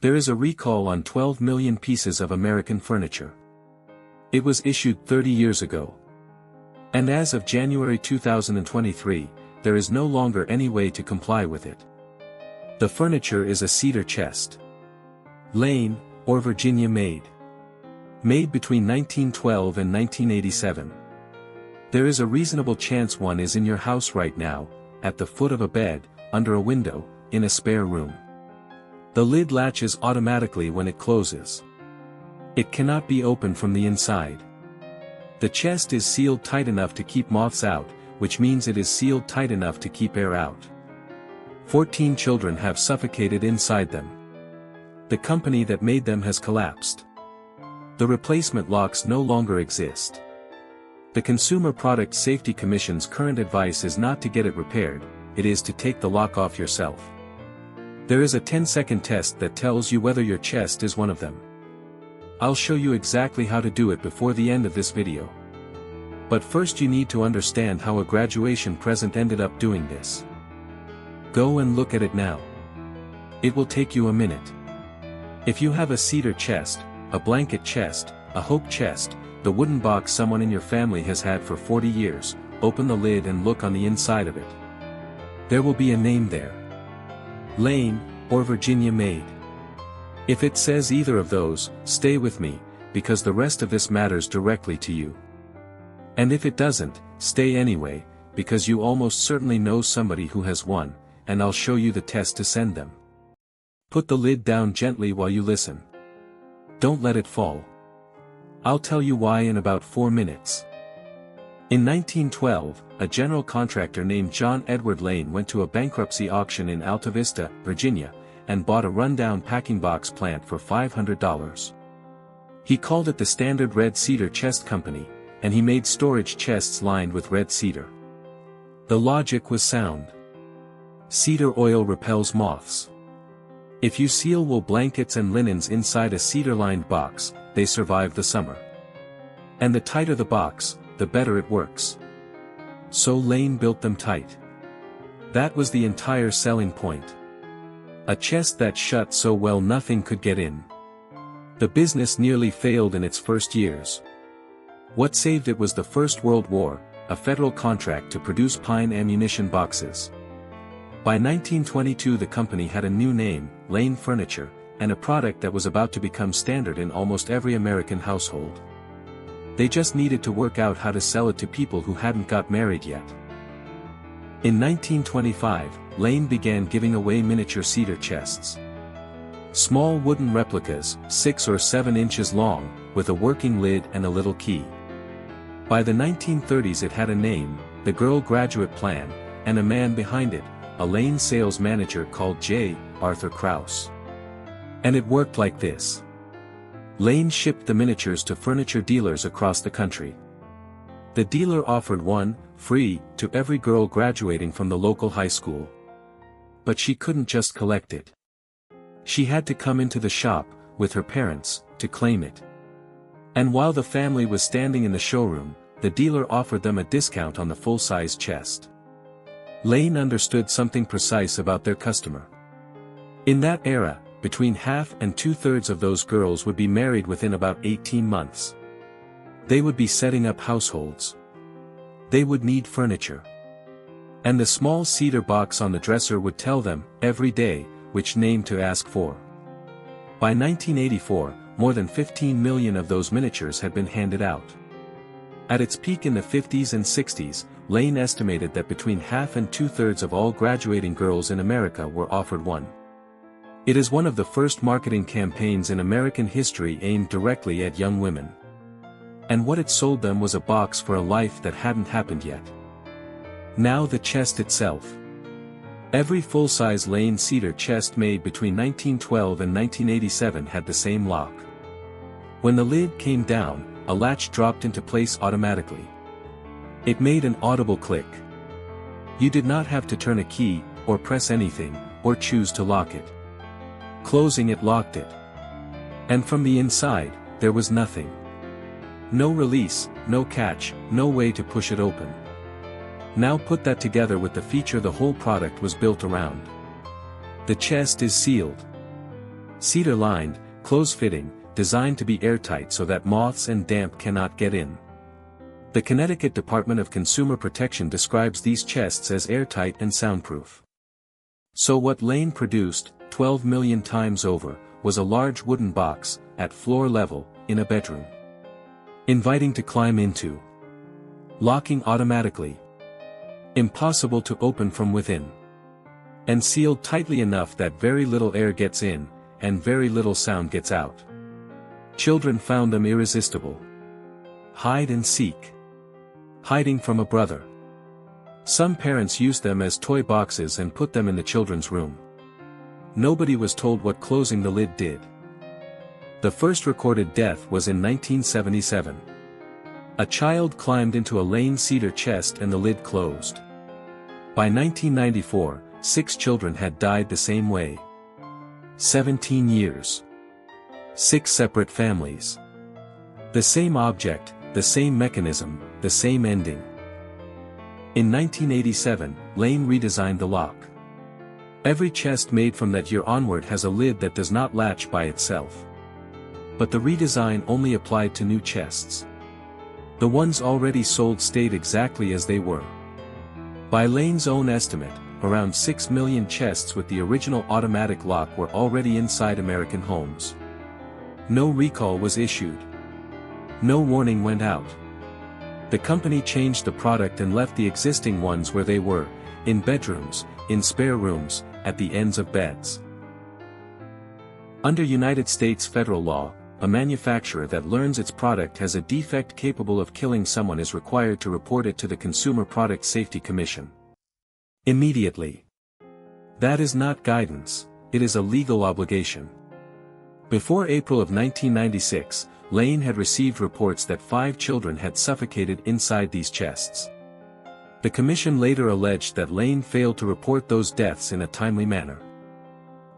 There is a recall on 12 million pieces of American furniture. It was issued 30 years ago. And as of January 2023, there is no longer any way to comply with it. The furniture is a cedar chest. Lane, or Virginia made. Made between 1912 and 1987. There is a reasonable chance one is in your house right now, at the foot of a bed, under a window, in a spare room. The lid latches automatically when it closes. It cannot be opened from the inside. The chest is sealed tight enough to keep moths out, which means it is sealed tight enough to keep air out. 14 children have suffocated inside them. The company that made them has collapsed. The replacement locks no longer exist. The Consumer Product Safety Commission's current advice is not to get it repaired, it is to take the lock off yourself. There is a 10-second test that tells you whether your chest is one of them. I'll show you exactly how to do it before the end of this video. But first you need to understand how a graduation present ended up doing this. Go and look at it now. It will take you a minute. If you have a cedar chest, a blanket chest, a hope chest, the wooden box someone in your family has had for 40 years, open the lid and look on the inside of it. There will be a name there. Lane, or Virginia made. If it says either of those, stay with me, because the rest of this matters directly to you. And if it doesn't, stay anyway, because you almost certainly know somebody who has one, and I'll show you the test to send them. Put the lid down gently while you listen. Don't let it fall. I'll tell you why in about 4 minutes. In 1912, a general contractor named John Edward Lane went to a bankruptcy auction in Alta Vista, Virginia, and bought a rundown packing box plant for $500. He called it the Standard Red Cedar Chest Company, and he made storage chests lined with red cedar. The logic was sound. Cedar oil repels moths. If you seal wool blankets and linens inside a cedar-lined box, they survive the summer. And the tighter the box, the better it works. So Lane built them tight. That was the entire selling point. A chest that shut so well nothing could get in. The business nearly failed in its first years. What saved it was the First World War, a federal contract to produce pine ammunition boxes. By 1922 the company had a new name, Lane Furniture, and a product that was about to become standard in almost every American household. They just needed to work out how to sell it to people who hadn't got married yet. In 1925, Lane began giving away miniature cedar chests. Small wooden replicas, 6 or 7 inches long, with a working lid and a little key. By the 1930s it had a name, the Girl Graduate Plan, and a man behind it, a Lane sales manager called J. Arthur Krause. And it worked like this. Lane shipped the miniatures to furniture dealers across the country. The dealer offered one, free, to every girl graduating from the local high school. But she couldn't just collect it. She had to come into the shop, with her parents, to claim it. And while the family was standing in the showroom, the dealer offered them a discount on the full-size chest. Lane understood something precise about their customer. In that era, between half and 2/3 of those girls would be married within about 18 months. They would be setting up households. They would need furniture. And the small cedar box on the dresser would tell them, every day, which name to ask for. By 1984, more than 15 million of those miniatures had been handed out. At its peak in the 50s and 60s, Lane estimated that between half and 2/3 of all graduating girls in America were offered one. It is one of the first marketing campaigns in American history aimed directly at young women. And what it sold them was a box for a life that hadn't happened yet. Now the chest itself. Every full-size Lane cedar chest made between 1912 and 1987 had the same lock. When the lid came down, a latch dropped into place automatically. It made an audible click. You did not have to turn a key, or press anything, or choose to lock it. Closing it locked it. And from the inside, there was nothing. No release, no catch, no way to push it open. Now put that together with the feature the whole product was built around. The chest is sealed. Cedar lined, close-fitting, designed to be airtight so that moths and damp cannot get in. The Connecticut Department of Consumer Protection describes these chests as airtight and soundproof. So what Lane produced, 12 million times over, was a large wooden box, at floor level, in a bedroom. Inviting to climb into. Locking automatically. Impossible to open from within. And sealed tightly enough that very little air gets in, and very little sound gets out. Children found them irresistible. Hide and seek. Hiding from a brother. Some parents used them as toy boxes and put them in the children's room. Nobody was told what closing the lid did. The first recorded death was in 1977. A child climbed into a Lane Cedar chest and the lid closed. By 1994, 6 children had died the same way. 17 years. 6 separate families. The same object, the same mechanism, the same ending. In 1987, Lane redesigned the lock. Every chest made from that year onward has a lid that does not latch by itself. But the redesign only applied to new chests. The ones already sold stayed exactly as they were. By Lane's own estimate, around 6 million chests with the original automatic lock were already inside American homes. No recall was issued. No warning went out. The company changed the product and left the existing ones where they were, in bedrooms, in spare rooms, at the ends of beds. Under United States federal law, a manufacturer that learns its product has a defect capable of killing someone is required to report it to the Consumer Product Safety Commission. Immediately. That is not guidance, it is a legal obligation. Before April of 1996, Lane had received reports that 5 children had suffocated inside these chests. The commission later alleged that Lane failed to report those deaths in a timely manner.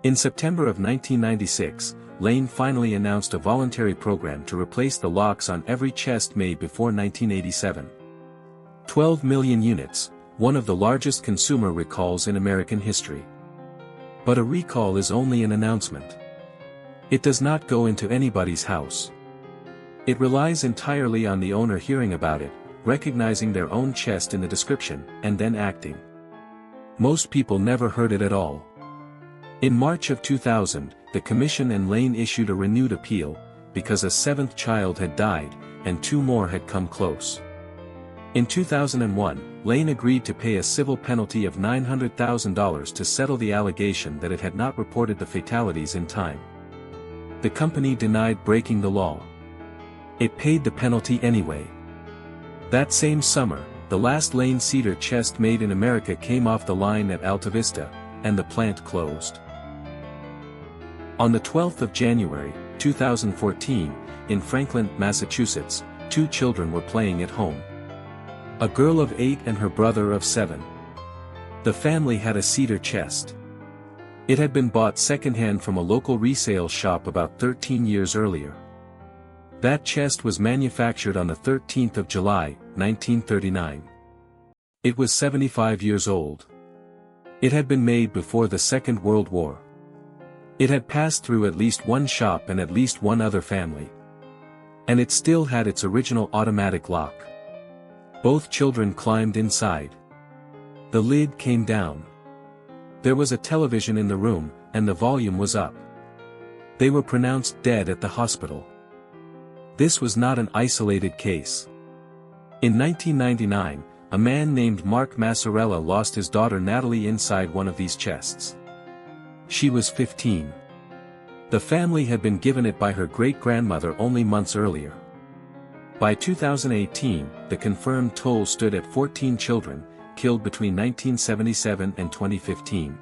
In September of 1996, Lane finally announced a voluntary program to replace the locks on every chest made before 1987. 12 million units, one of the largest consumer recalls in American history. But a recall is only an announcement. It does not go into anybody's house. It relies entirely on the owner hearing about it, recognizing their own chest in the description, and then acting. Most people never heard it at all. In March of 2000, the Commission and Lane issued a renewed appeal, because a 7th child had died, and 2 more had come close. In 2001, Lane agreed to pay a civil penalty of $900,000 to settle the allegation that it had not reported the fatalities in time. The company denied breaking the law. It paid the penalty anyway. That same summer, the last Lane Cedar chest made in America came off the line at Alta Vista, and the plant closed. On the 12th of January, 2014, in Franklin, Massachusetts, 2 children were playing at home. A girl of 8 and her brother of 7. The family had a cedar chest. It had been bought secondhand from a local resale shop about 13 years earlier. That chest was manufactured on the 13th of July, 1939. It was 75 years old. It had been made before the Second World War. It had passed through at least one shop and at least one other family. And it still had its original automatic lock. Both children climbed inside. The lid came down. There was a television in the room, and the volume was up. They were pronounced dead at the hospital. This was not an isolated case. In 1999, a man named Mark Massarella lost his daughter Natalie inside one of these chests. She was 15. The family had been given it by her great-grandmother only months earlier. By 2018, the confirmed toll stood at 14 children, killed between 1977 and 2015.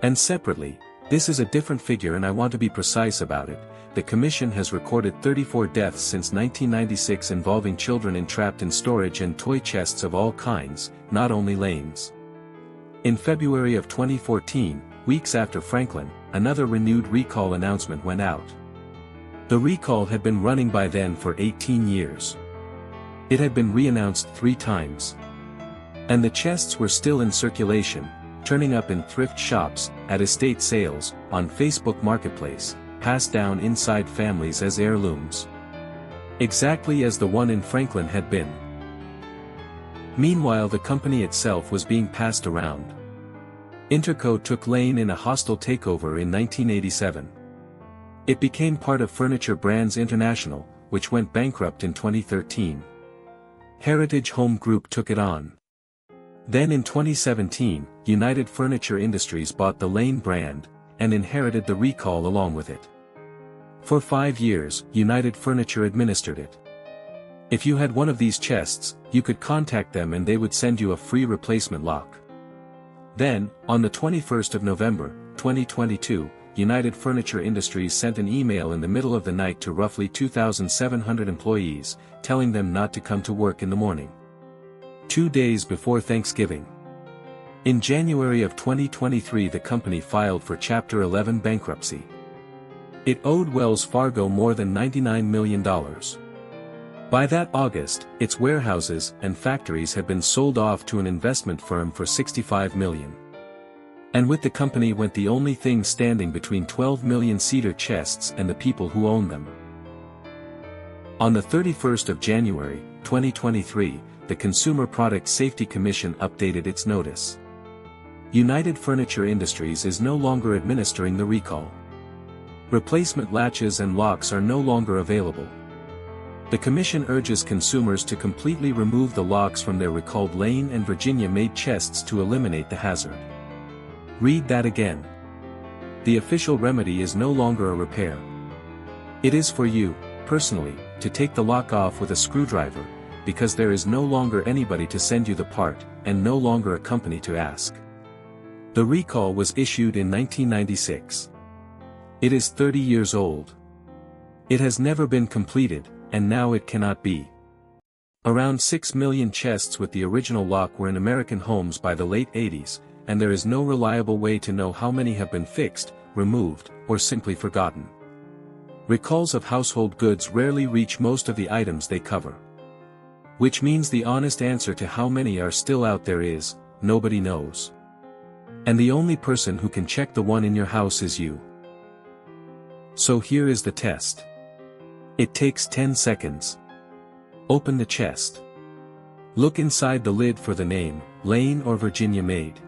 And separately, this is a different figure and I want to be precise about it, the Commission has recorded 34 deaths since 1996 involving children entrapped in storage and toy chests of all kinds, not only Lane's. In February of 2014, weeks after Franklin, another renewed recall announcement went out. The recall had been running by then for 18 years. It had been reannounced 3 times. And the chests were still in circulation, turning up in thrift shops, at estate sales, on Facebook Marketplace, passed down inside families as heirlooms. Exactly as the one in Franklin had been. Meanwhile, the company itself was being passed around. Interco took Lane in a hostile takeover in 1987. It became part of Furniture Brands International, which went bankrupt in 2013. Heritage Home Group took it on. Then in 2017, United Furniture Industries bought the Lane brand, and inherited the recall along with it. For 5 years, United Furniture administered it. If you had one of these chests, you could contact them and they would send you a free replacement lock. Then, on the 21st of November, 2022, United Furniture Industries sent an email in the middle of the night to roughly 2,700 employees, telling them not to come to work in the morning. 2 days before Thanksgiving. In January of 2023, the company filed for Chapter 11 bankruptcy. It owed Wells Fargo more than $99 million. By that August, its warehouses and factories had been sold off to an investment firm for $65 million. And with the company went the only thing standing between 12 million Cedar chests and the people who owned them. On the 31st of January, 2023, the Consumer Product Safety Commission updated its notice. United Furniture Industries is no longer administering the recall. Replacement latches and locks are no longer available. The Commission urges consumers to completely remove the locks from their recalled Lane and Virginia-made chests to eliminate the hazard. Read that again. The official remedy is no longer a repair. It is for you, personally, to take the lock off with a screwdriver, because there is no longer anybody to send you the part, and no longer a company to ask. The recall was issued in 1996. It is 30 years old. It has never been completed, and now it cannot be. Around 6 million chests with the original lock were in American homes by the late 80s, and there is no reliable way to know how many have been fixed, removed, or simply forgotten. Recalls of household goods rarely reach most of the items they cover. Which means the honest answer to how many are still out there is, nobody knows. And the only person who can check the one in your house is you. So here is the test. It takes 10 seconds. Open the chest. Look inside the lid for the name, Lane or Virginia made.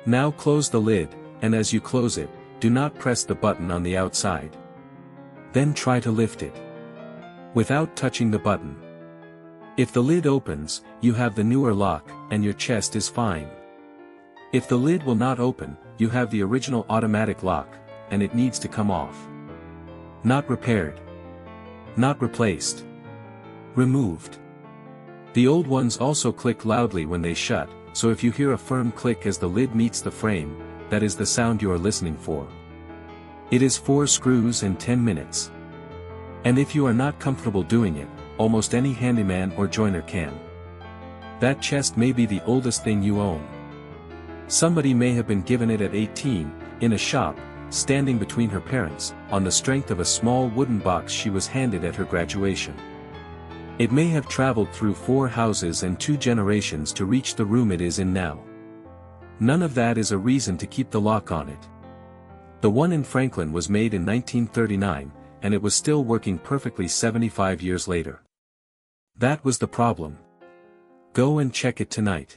Now close the lid, and as you close it, do not press the button on the outside. Then try to lift it. Without touching the button. If the lid opens, you have the newer lock, and your chest is fine. If the lid will not open, you have the original automatic lock, and it needs to come off. Not repaired. Not replaced. Removed. The old ones also click loudly when they shut, so if you hear a firm click as the lid meets the frame, that is the sound you are listening for. It is 4 screws and 10 minutes. And if you are not comfortable doing it, almost any handyman or joiner can. That chest may be the oldest thing you own. Somebody may have been given it at 18, in a shop, standing between her parents, on the strength of a small wooden box she was handed at her graduation. It may have traveled through 4 houses and 2 generations to reach the room it is in now. None of that is a reason to keep the lock on it. The one in Franklin was made in 1939, and it was still working perfectly 75 years later. That was the problem. Go and check it tonight.